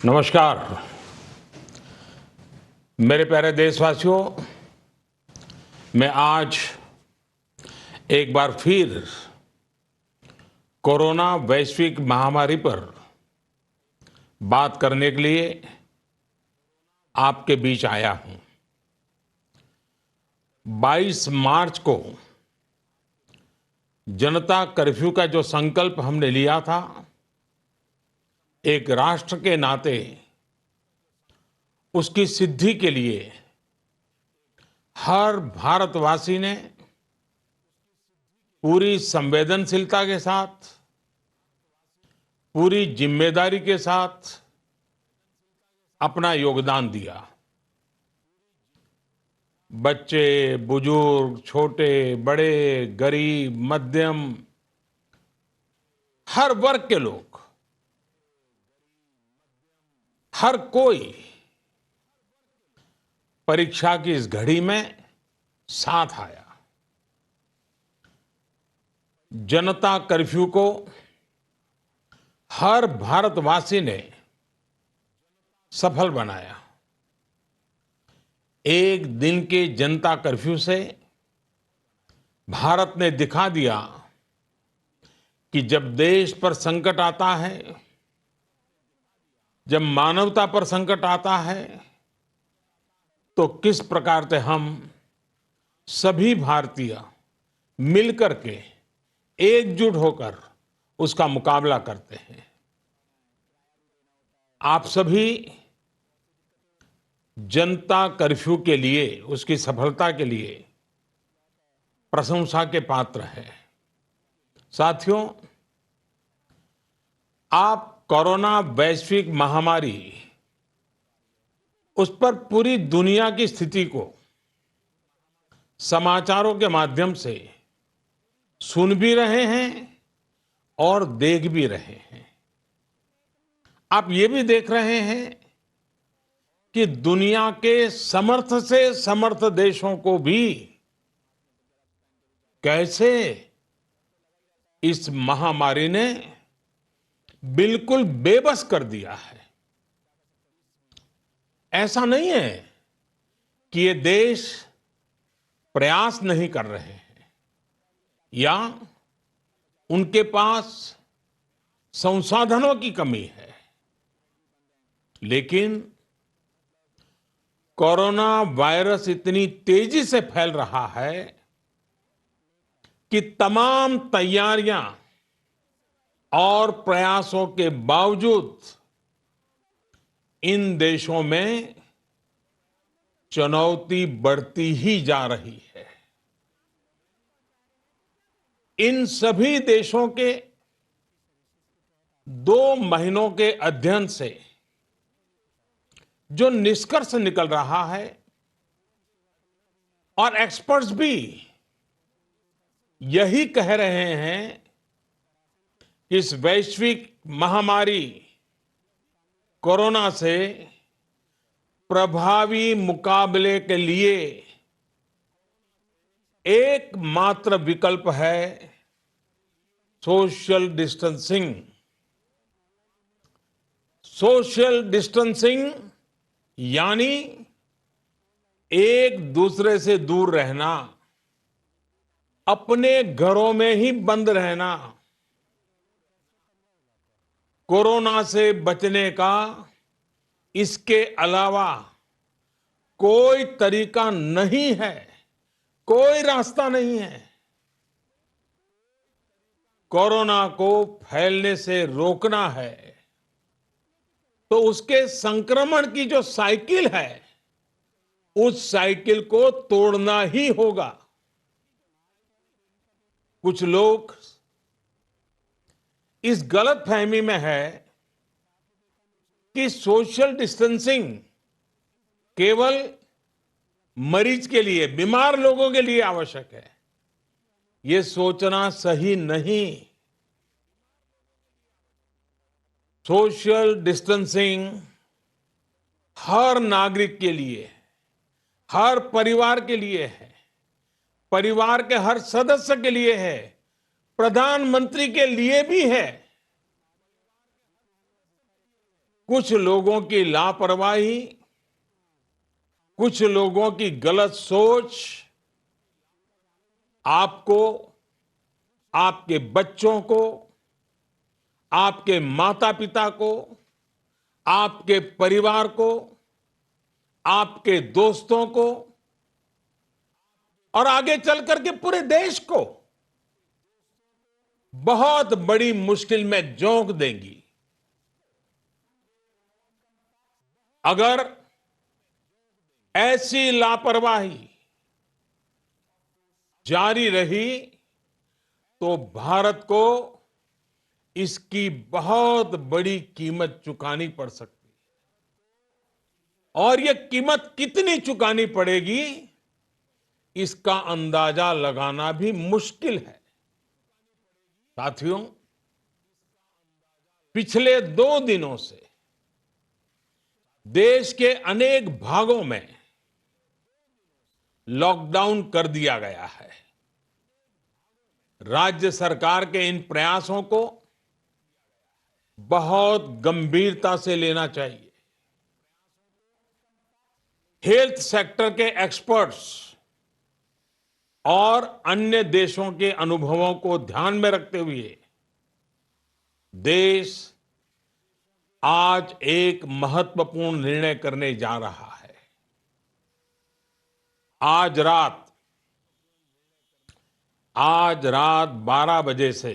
नमस्कार। मेरे प्यारे देशवासियों, मैं आज एक बार फिर कोरोना वैश्विक महामारी पर बात करने के लिए आपके बीच आया हूं। 22 मार्च को जनता कर्फ्यू का जो संकल्प हमने लिया था, एक राष्ट्र के नाते उसकी सिद्धि के लिए हर भारतवासी ने पूरी संवेदनशीलता के साथ, पूरी जिम्मेदारी के साथ अपना योगदान दिया। बच्चे, बुजुर्ग, छोटे, बड़े, गरीब, मध्यम, हर वर्ग के लोग, हर कोई परीक्षा की इस घड़ी में साथ आया। जनता कर्फ्यू को हर भारतवासी ने सफल बनाया। एक दिन के जनता कर्फ्यू से भारत ने दिखा दिया कि जब देश पर संकट आता है, जब मानवता पर संकट आता है, तो किस प्रकार से हम सभी भारतीय मिलकर के एकजुट होकर उसका मुकाबला करते हैं। आप सभी जनता कर्फ्यू के लिए, उसकी सफलता के लिए प्रशंसा के पात्र हैं। साथियों, आप कोरोना वैश्विक महामारी, उस पर पूरी दुनिया की स्थिति को समाचारों के माध्यम से सुन भी रहे हैं और देख भी रहे हैं। आप ये भी देख रहे हैं कि दुनिया के समर्थ से समर्थ देशों को भी कैसे इस महामारी ने बिल्कुल बेबस कर दिया है। ऐसा नहीं है कि ये देश प्रयास नहीं कर रहे हैं या उनके पास संसाधनों की कमी है, लेकिन कोरोना वायरस इतनी तेजी से फैल रहा है कि तमाम तैयारियां और प्रयासों के बावजूद इन देशों में चुनौती बढ़ती ही जा रही है। इन सभी देशों के 2 महीनों के अध्ययन से जो निष्कर्ष निकल रहा है, और एक्सपर्ट्स भी यही कह रहे हैं कि इस वैश्विक महामारी कोरोना से प्रभावी मुकाबले के लिए एकमात्र विकल्प है सोशल डिस्टेंसिंग। सोशल डिस्टेंसिंग यानी एक दूसरे से दूर रहना, अपने घरों में ही बंद रहना। कोरोना से बचने का इसके अलावा कोई तरीका नहीं है, कोई रास्ता नहीं है। कोरोना को फैलने से रोकना है तो उसके संक्रमण की जो साइकिल है, उस साइकिल को तोड़ना ही होगा। कुछ लोग इस गलतफहमी में है कि सोशल डिस्टेंसिंग केवल मरीज के लिए, बीमार लोगों के लिए आवश्यक है। ये सोचना सही नहीं। सोशल डिस्टेंसिंग हर नागरिक के लिए, हर परिवार के लिए है, परिवार के हर सदस्य के लिए है, प्रधानमंत्री के लिए भी है। कुछ लोगों की लापरवाही, कुछ लोगों की गलत सोच आपको, आपके बच्चों को, आपके माता पिता को, आपके परिवार को, आपके दोस्तों को और आगे चल करके पूरे देश को बहुत बड़ी मुश्किल में झोंक देंगी। अगर ऐसी लापरवाही जारी रही तो भारत को इसकी बहुत बड़ी कीमत चुकानी पड़ सकती है। और यह कीमत कितनी चुकानी पड़ेगी, इसका अंदाजा लगाना भी मुश्किल है। साथियों, पिछले 2 दिनों से देश के अनेक भागों में लॉकडाउन कर दिया गया है। राज्य सरकार के इन प्रयासों को बहुत गंभीरता से लेना चाहिए। हेल्थ सेक्टर के एक्सपर्ट्स और अन्य देशों के अनुभवों को ध्यान में रखते हुए देश आज एक महत्वपूर्ण निर्णय करने जा रहा है। आज रात 12 बजे से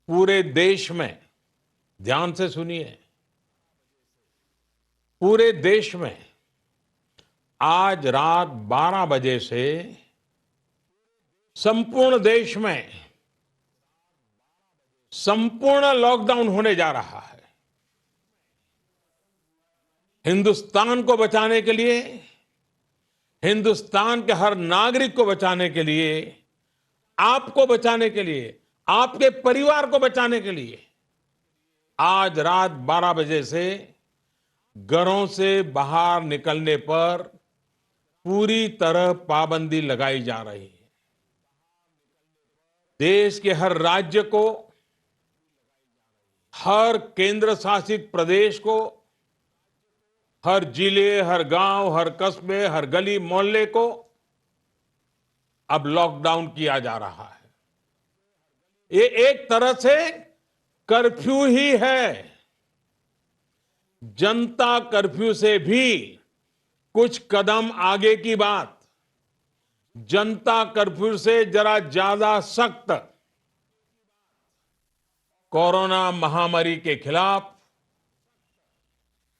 पूरे देश में, ध्यान से सुनिए, पूरे देश में आज रात 12 बजे से संपूर्ण देश में संपूर्ण लॉकडाउन होने जा रहा है। हिंदुस्तान को बचाने के लिए, हिंदुस्तान के हर नागरिक को बचाने के लिए, आपको बचाने के लिए, आपके परिवार को बचाने के लिए आज रात 12 बजे से घरों से बाहर निकलने पर पूरी तरह पाबंदी लगाई जा रही है। देश के हर राज्य को, हर केंद्र शासित प्रदेश को, हर जिले, हर गांव, हर कस्बे, हर गली मोहल्ले को अब लॉकडाउन किया जा रहा है। ये एक तरह से कर्फ्यू ही है। जनता कर्फ्यू से भी कुछ कदम आगे की बात। जनता कर्फ्यू से जरा ज्यादा सख्त। कोरोना महामारी के खिलाफ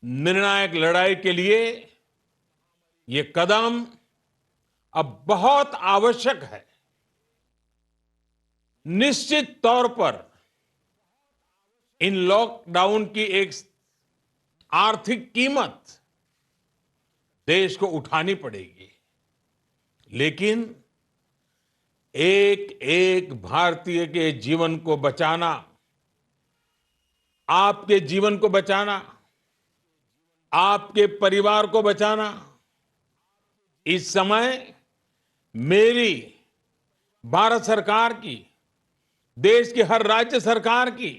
निर्णायक लड़ाई के लिए ये कदम अब बहुत आवश्यक है। निश्चित तौर पर इन लॉकडाउन की एक आर्थिक कीमत देश को उठानी पड़ेगी, लेकिन एक एक भारतीय के जीवन को बचाना, आपके जीवन को बचाना, आपके परिवार को बचाना, इस समय मेरी, भारत सरकार की, देश की हर राज्य सरकार की,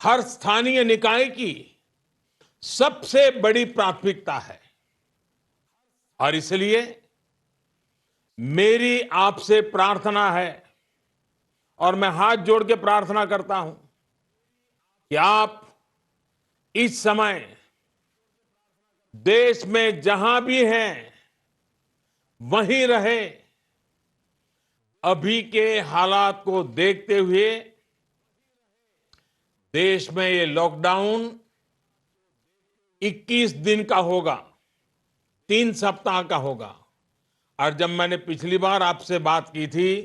हर स्थानीय निकाय की सबसे बड़ी प्राथमिकता है। और इसलिए मेरी आपसे प्रार्थना है और मैं हाथ जोड़ के प्रार्थना करता हूं कि आप इस समय देश में जहां भी हैं वहीं रहे। अभी के हालात को देखते हुए देश में ये लॉकडाउन 21 दिन का होगा, 3 सप्ताह का होगा। और जब मैंने पिछली बार आपसे बात की थी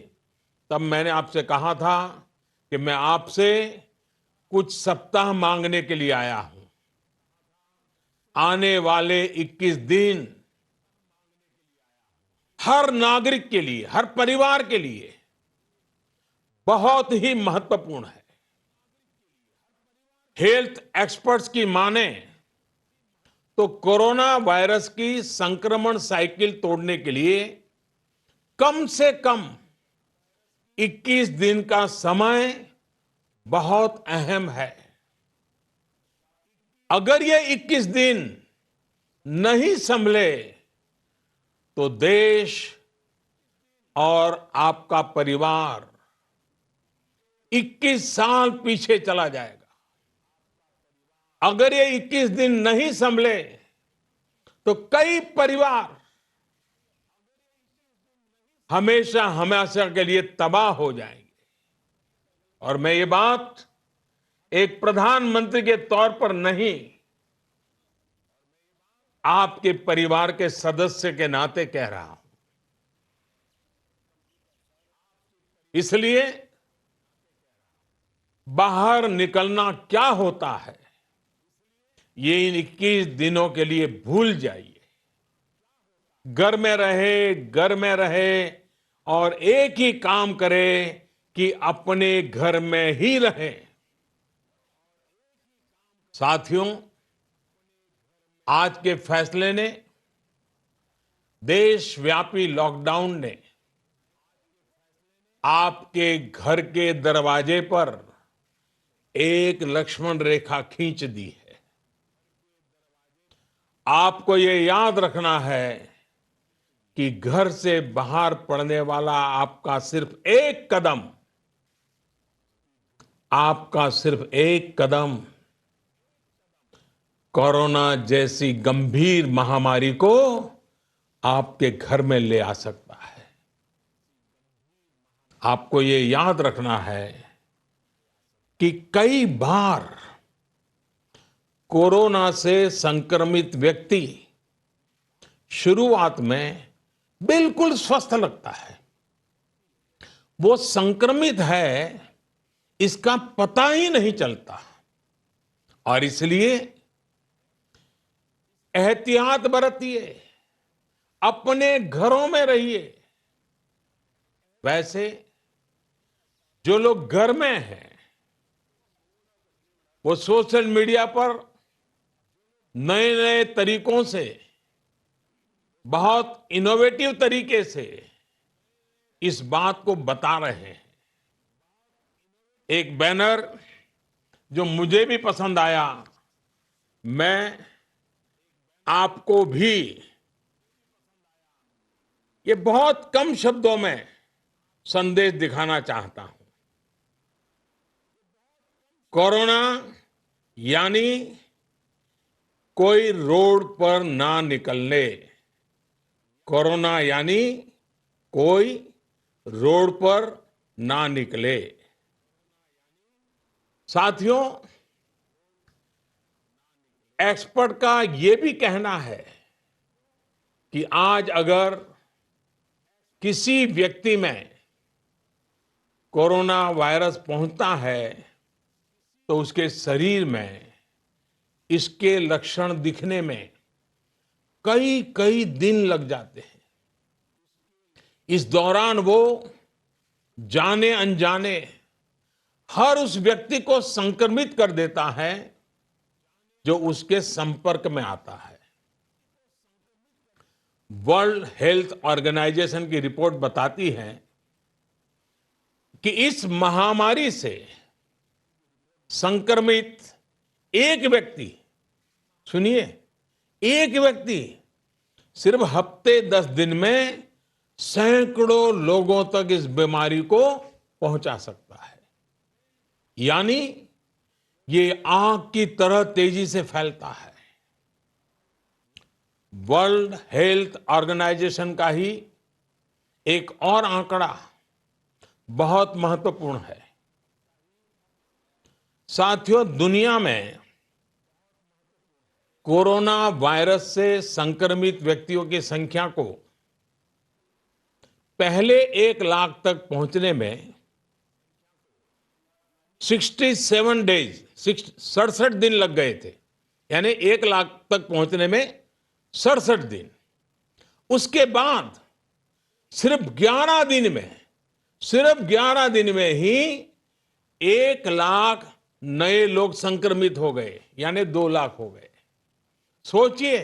तब मैंने आपसे कहा था कि मैं आपसे कुछ सप्ताह मांगने के लिए आया हूं। आने वाले 21 दिन हर नागरिक के लिए, हर परिवार के लिए बहुत ही महत्वपूर्ण है। हेल्थ एक्सपर्ट्स की माने तो कोरोना वायरस की संक्रमण साइकिल तोड़ने के लिए कम से कम 21 दिन का समय बहुत अहम है। अगर ये 21 दिन नहीं संभले तो देश और आपका परिवार 21 साल पीछे चला जाएगा। अगर ये 21 दिन नहीं संभले तो कई परिवार हमेशा हमेशा के लिए तबाह हो जाएंगे। और मैं ये बात एक प्रधानमंत्री के तौर पर नहीं, आपके परिवार के सदस्य के नाते कह रहा हूं। इसलिए बाहर निकलना क्या होता है, ये इन 21 दिनों के लिए भूल जाइए। घर में रहे और एक ही काम करे कि अपने घर में ही रहें। साथियों, आज के फैसले ने, देशव्यापी लॉकडाउन ने आपके घर के दरवाजे पर एक लक्ष्मण रेखा खींच दी है। आपको ये याद रखना है कि घर से बाहर पड़ने वाला आपका सिर्फ एक कदम कोरोना जैसी गंभीर महामारी को आपके घर में ले आ सकता है। आपको ये याद रखना है कि कई बार कोरोना से संक्रमित व्यक्ति शुरुआत में बिल्कुल स्वस्थ लगता है, वो संक्रमित है इसका पता ही नहीं चलता, और इसलिए एहतियात बरतिए, अपने घरों में रहिए। वैसे जो लोग घर में हैं वो सोशल मीडिया पर नए नए तरीकों से, बहुत इनोवेटिव तरीके से इस बात को बता रहे हैं। एक बैनर जो मुझे भी पसंद आया, मैं आपको भी ये बहुत कम शब्दों में संदेश दिखाना चाहता हूं। कोरोना यानी कोई रोड पर ना निकलने। कोरोना यानी कोई रोड पर ना निकले। साथियों, एक्सपर्ट का ये भी कहना है कि आज अगर किसी व्यक्ति में कोरोना वायरस पहुंचता है तो उसके शरीर में इसके लक्षण दिखने में कई कई दिन लग जाते हैं। इस दौरान वो जाने अनजाने हर उस व्यक्ति को संक्रमित कर देता है जो उसके संपर्क में आता है। वर्ल्ड हेल्थ ऑर्गेनाइजेशन की रिपोर्ट बताती है कि इस महामारी से संक्रमित एक व्यक्ति, सुनिए, एक व्यक्ति सिर्फ हफ्ते 10 दिन में सैकड़ों लोगों तक इस बीमारी को पहुंचा सकता है। यानी ये आग की तरह तेजी से फैलता है। वर्ल्ड हेल्थ ऑर्गेनाइजेशन का ही एक और आंकड़ा बहुत महत्वपूर्ण है। साथियों, दुनिया में कोरोना वायरस से संक्रमित व्यक्तियों की संख्या को पहले 1 लाख तक पहुंचने में 67 डेज, 67 दिन लग गए थे। यानी 1 लाख तक पहुंचने में 67 दिन। उसके बाद सिर्फ 11 दिन में ही 1 लाख नए लोग संक्रमित हो गए, यानी 2 लाख हो गए। सोचिए,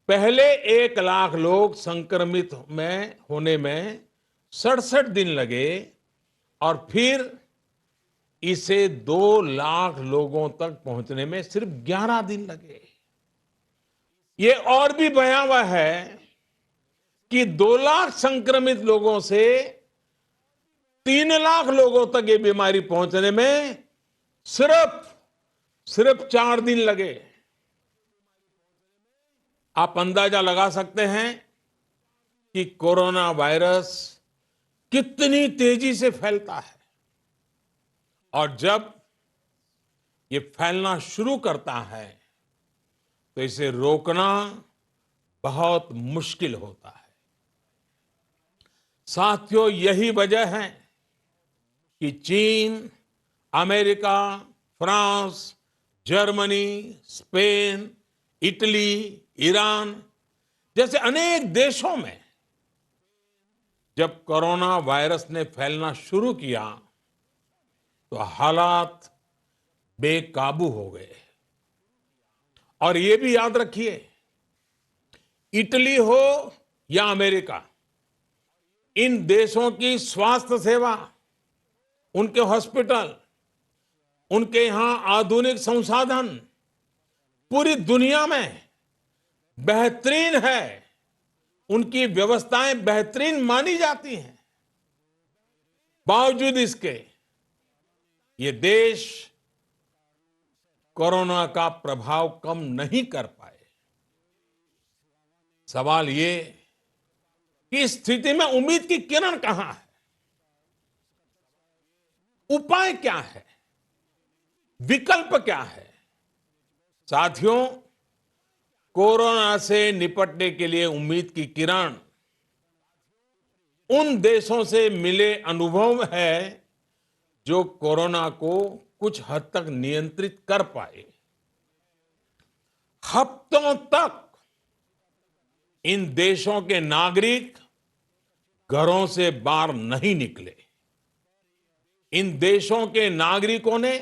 पहले 1 लाख लोग संक्रमित होने में 67 दिन लगे, और फिर इसे 2 लाख लोगों तक पहुंचने में सिर्फ 11 दिन लगे। ये और भी भयावह है कि 2 लाख संक्रमित लोगों से 3 लाख लोगों तक ये बीमारी पहुंचने में सिर्फ सिर्फ 4 दिन लगे। आप अंदाजा लगा सकते हैं कि कोरोना वायरस कितनी तेजी से फैलता है और जब ये फैलना शुरू करता है तो इसे रोकना बहुत मुश्किल होता है। साथियों, यही वजह है कि चीन, America, France, Germany, Spain, Italy, Iran जैसे अनेक देशों में जब कोरोना वायरस ने फैलना शुरू किया तो हालात बेकाबू हो गए। और ये भी याद रखिए, इटली हो या अमेरिका, इन देशों की स्वास्थ्य सेवा, उनके हॉस्पिटल, उनके यहां आधुनिक संसाधन पूरी दुनिया में बेहतरीन है। उनकी व्यवस्थाएं बेहतरीन मानी जाती हैं। बावजूद इसके ये देश कोरोना का प्रभाव कम नहीं कर पाए। सवाल ये कि इस स्थिति में उम्मीद की किरण कहां है? उपाय क्या है? विकल्प क्या है? साथियों, कोरोना से निपटने के लिए उम्मीद की किरण उन देशों से मिले अनुभव है जो कोरोना को कुछ हद तक नियंत्रित कर पाए। हफ्तों तक इन देशों के नागरिक घरों से बाहर नहीं निकले। इन देशों के नागरिकों ने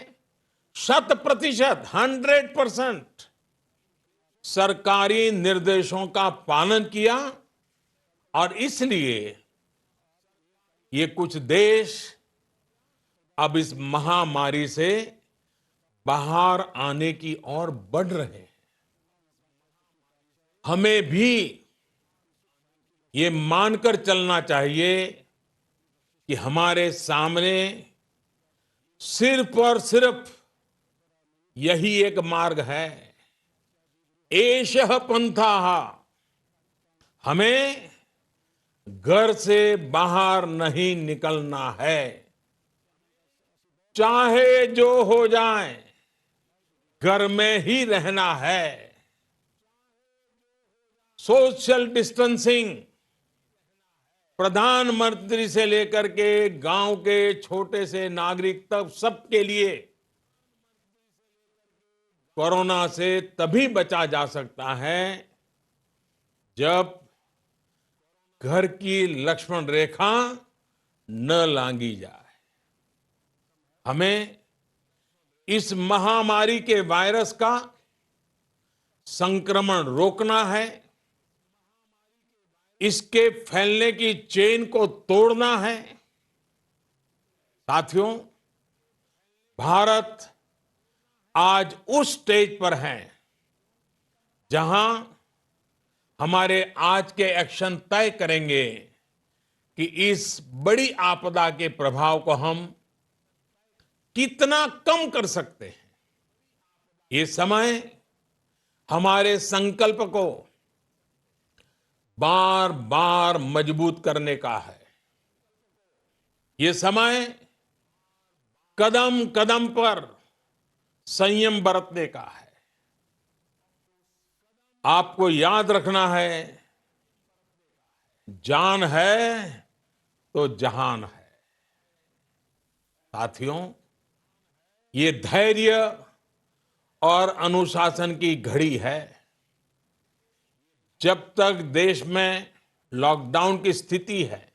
100%, 100% सरकारी निर्देशों का पालन किया और इसलिए ये कुछ देश अब इस महामारी से बाहर आने की ओर बढ़ रहे हैं। हमें भी ये मानकर चलना चाहिए कि हमारे सामने सिर्फ और सिर्फ यही एक मार्ग है, एषः पंथाः। हमें घर से बाहर नहीं निकलना है, चाहे जो हो जाए घर में ही रहना है। सोशल डिस्टेंसिंग प्रधानमंत्री से लेकर के गांव के छोटे से नागरिक तक सबके लिए कोरोना से तभी बचा जा सकता है जब घर की लक्ष्मण रेखा न लांघी जाए। हमें इस महामारी के वायरस का संक्रमण रोकना है, इसके फैलने की चेन को तोड़ना है। साथियों, भारत आज उस स्टेज पर है जहां हमारे आज के एक्शन तय करेंगे कि इस बड़ी आपदा के प्रभाव को हम कितना कम कर सकते हैं। ये समय हमारे संकल्प को बार बार मजबूत करने का है। ये समय कदम कदम पर संयम बरतने का है। आपको याद रखना है, जान है तो जहान है। साथियों, ये धैर्य और अनुशासन की घड़ी है। जब तक देश में लॉकडाउन की स्थिति है,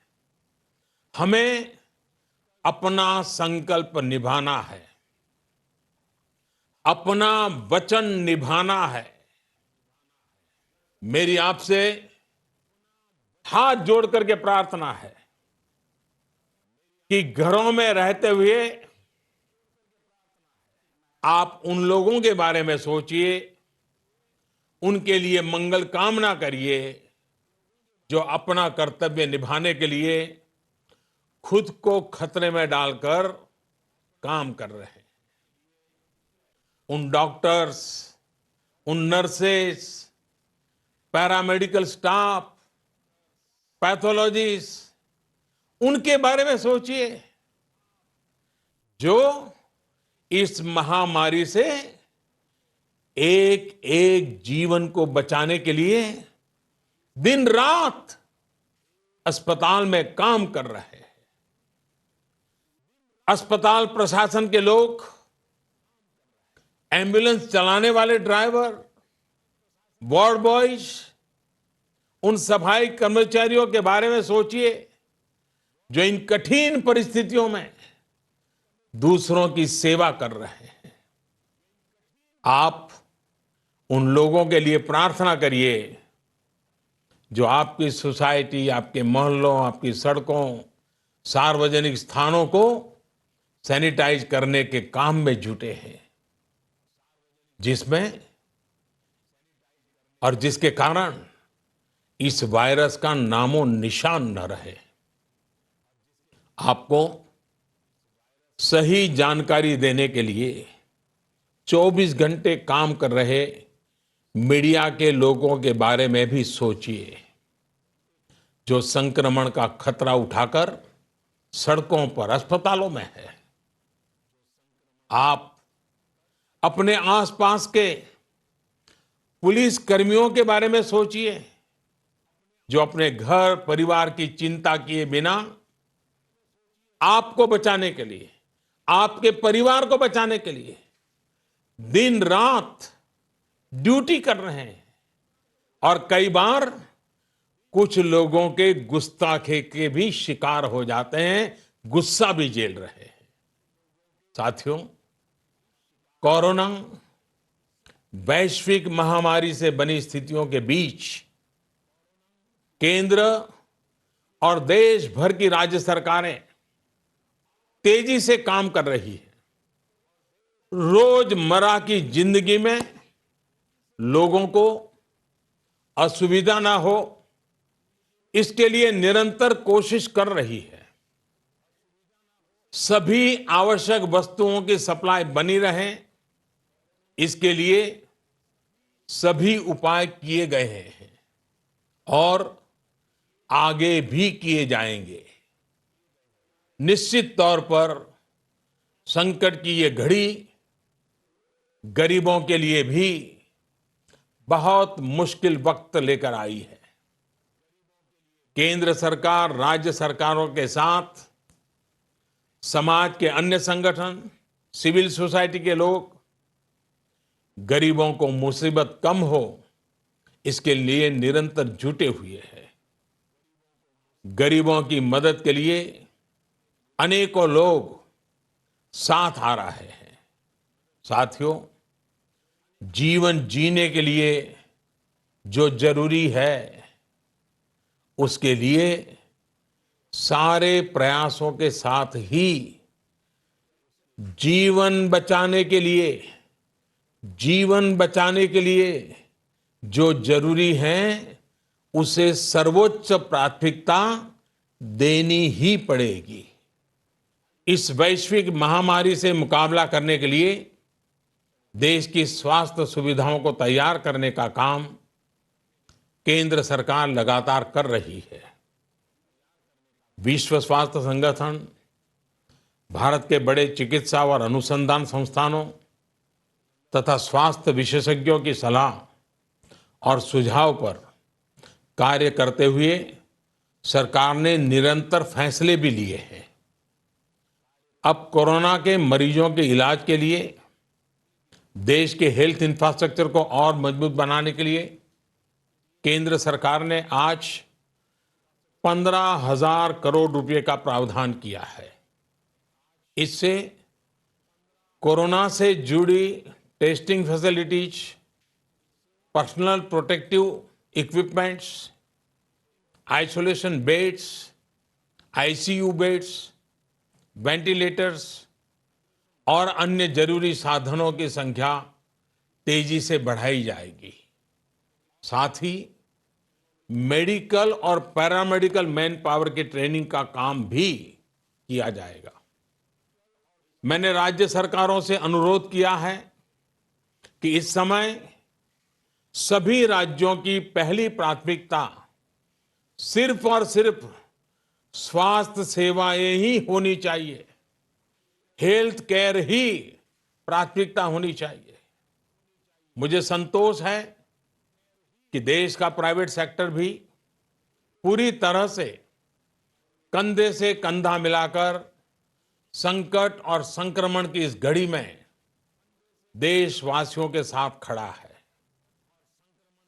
हमें अपना संकल्प निभाना है, अपना वचन निभाना है। मेरी आपसे हाथ जोड़ करके प्रार्थना है कि घरों में रहते हुए आप उन लोगों के बारे में सोचिए, उनके लिए मंगल कामना करिए जो अपना कर्तव्य निभाने के लिए खुद को खतरे में डालकर काम कर रहे हैं। उन डॉक्टर्स, उन नर्सेस, पैरामेडिकल स्टाफ, पैथोलॉजिस्ट, उनके बारे में सोचिए जो इस महामारी से एक एक जीवन को बचाने के लिए दिन रात अस्पताल में काम कर रहे हैं। अस्पताल प्रशासन के लोग, एम्बुलेंस चलाने वाले ड्राइवर, वार्ड बॉयज, उन सफाई कर्मचारियों के बारे में सोचिए जो इन कठिन परिस्थितियों में दूसरों की सेवा कर रहे हैं। आप उन लोगों के लिए प्रार्थना करिए जो आपकी सोसाइटी, आपके मोहल्लों, आपकी सड़कों, सार्वजनिक स्थानों को सैनिटाइज करने के काम में जुटे हैं, जिसमें और जिसके कारण इस वायरस का नामो निशान न रहे। आपको सही जानकारी देने के लिए 24 घंटे काम कर रहे मीडिया के लोगों के बारे में भी सोचिए जो संक्रमण का खतरा उठाकर सड़कों पर, अस्पतालों में है। आप अपने आसपास के पुलिस कर्मियों के बारे में सोचिए जो अपने घर परिवार की चिंता किए बिना आपको बचाने के लिए, आपके परिवार को बचाने के लिए दिन रात ड्यूटी कर रहे हैं और कई बार कुछ लोगों के गुस्ताखी के भी शिकार हो जाते हैं, गुस्सा भी झेल रहे हैं। साथियों, कोरोना वैश्विक महामारी से बनी स्थितियों के बीच केंद्र और देश भर की राज्य सरकारें तेजी से काम कर रही है। रोजमर्रा की जिंदगी में लोगों को असुविधा ना हो, इसके लिए निरंतर कोशिश कर रही है। सभी आवश्यक वस्तुओं की सप्लाई बनी रहे, इसके लिए सभी उपाय किए गए हैं और आगे भी किए जाएंगे। निश्चित तौर पर संकट की ये घड़ी गरीबों के लिए भी बहुत मुश्किल वक्त लेकर आई है। केंद्र सरकार, राज्य सरकारों के साथ समाज के अन्य संगठन, सिविल सोसाइटी के लोग गरीबों को मुसीबत कम हो, इसके लिए निरंतर जुटे हुए हैं। गरीबों की मदद के लिए अनेकों लोग साथ आ रहे हैं। साथियों, जीवन जीने के लिए जो जरूरी है, उसके लिए सारे प्रयासों के साथ ही जीवन बचाने के लिए जो जरूरी है, उसे सर्वोच्च प्राथमिकता देनी ही पड़ेगी। इस वैश्विक महामारी से मुकाबला करने के लिए देश की स्वास्थ्य सुविधाओं को तैयार करने का काम केंद्र सरकार लगातार कर रही है। विश्व स्वास्थ्य संगठन, भारत के बड़े चिकित्सा और अनुसंधान संस्थानों तथा स्वास्थ्य विशेषज्ञों की सलाह और सुझाव पर कार्य करते हुए सरकार ने निरंतर फैसले भी लिए हैं। अब कोरोना के मरीजों के इलाज के लिए देश के हेल्थ इंफ्रास्ट्रक्चर को और मजबूत बनाने के लिए केंद्र सरकार ने आज 15,000 करोड़ रुपए का प्रावधान किया है। इससे कोरोना से जुड़ी testing facilities, personal protective equipments, isolation beds, ICU beds, ventilators और अन्य जरूरी साधनों की संख्या तेजी से बढ़ाई जाएगी। साथ ही मेडिकल और पैरामेडिकल मैन पावर की ट्रेनिंग का काम भी किया जाएगा। मैंने राज्य सरकारों से अनुरोध किया है कि इस समय सभी राज्यों की पहली प्राथमिकता सिर्फ और सिर्फ स्वास्थ्य सेवाएं ही होनी चाहिए, हेल्थ केयर ही प्राथमिकता होनी चाहिए। मुझे संतोष है कि देश का प्राइवेट सेक्टर भी पूरी तरह से कंधे से कंधा मिलाकर संकट और संक्रमण की इस घड़ी में देशवासियों के साथ खड़ा है।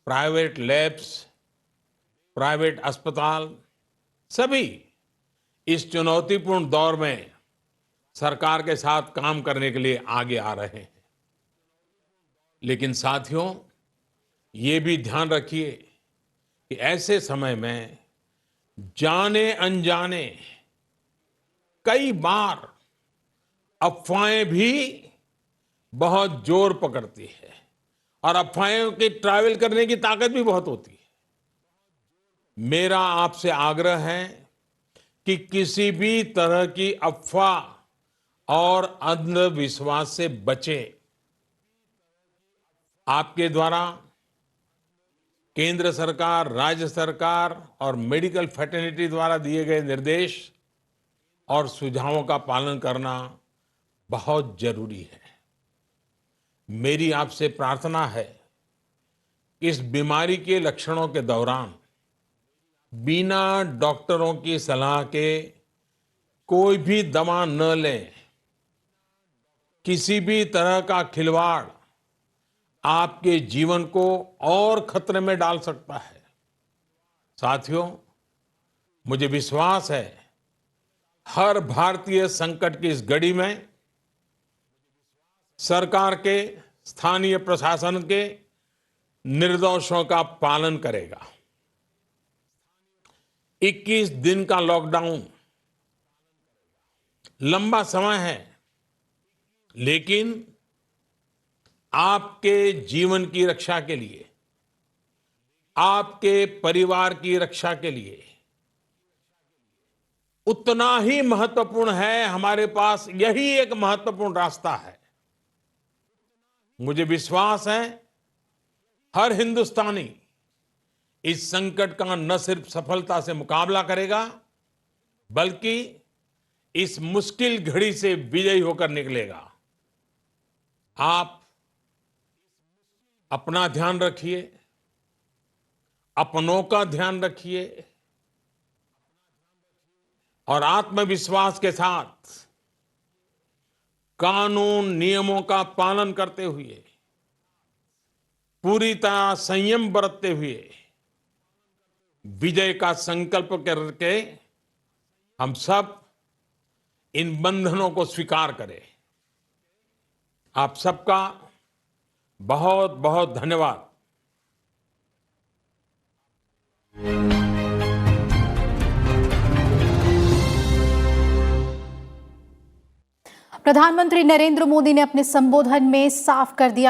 प्राइवेट लैब्स, प्राइवेट अस्पताल सभी इस चुनौतीपूर्ण दौर में सरकार के साथ काम करने के लिए आगे आ रहे हैं। लेकिन साथियों, ये भी ध्यान रखिए कि ऐसे समय में जाने अनजाने कई बार अफवाहें भी बहुत जोर पकड़ती है और अफवाहों की ट्रैवल करने की ताकत भी बहुत होती है। मेरा आपसे आग्रह है कि किसी भी तरह की अफवाह और अंधविश्वास से बचें। आपके द्वारा केंद्र सरकार, राज्य सरकार और मेडिकल फ्रेटर्निटी द्वारा दिए गए निर्देश और सुझावों का पालन करना बहुत जरूरी है। मेरी आपसे प्रार्थना है कि इस बीमारी के लक्षणों के दौरान बिना डॉक्टरों की सलाह के कोई भी दवा न लें। किसी भी तरह का खिलवाड़ आपके जीवन को और खतरे में डाल सकता है। साथियों, मुझे विश्वास है हर भारतीय संकट की इस घड़ी में सरकार के, स्थानीय प्रशासन के निर्देशों का पालन करेगा। 21 दिन का लॉकडाउन लंबा समय है, लेकिन आपके जीवन की रक्षा के लिए, आपके परिवार की रक्षा के लिए उतना ही महत्वपूर्ण है। हमारे पास यही एक महत्वपूर्ण रास्ता है। मुझे विश्वास है हर हिंदुस्तानी इस संकट का न सिर्फ सफलता से मुकाबला करेगा, बल्कि इस मुश्किल घड़ी से विजयी होकर निकलेगा। आप अपना ध्यान रखिए, अपनों का ध्यान रखिए और आत्मविश्वास के साथ कानून नियमों का पालन करते हुए, पूरी तरह संयम बरतते हुए विजय का संकल्प करके हम सब इन बंधनों को स्वीकार करें। आप सबका बहुत बहुत धन्यवाद। प्रधानमंत्री नरेंद्र मोदी ने अपने संबोधन में साफ कर दिया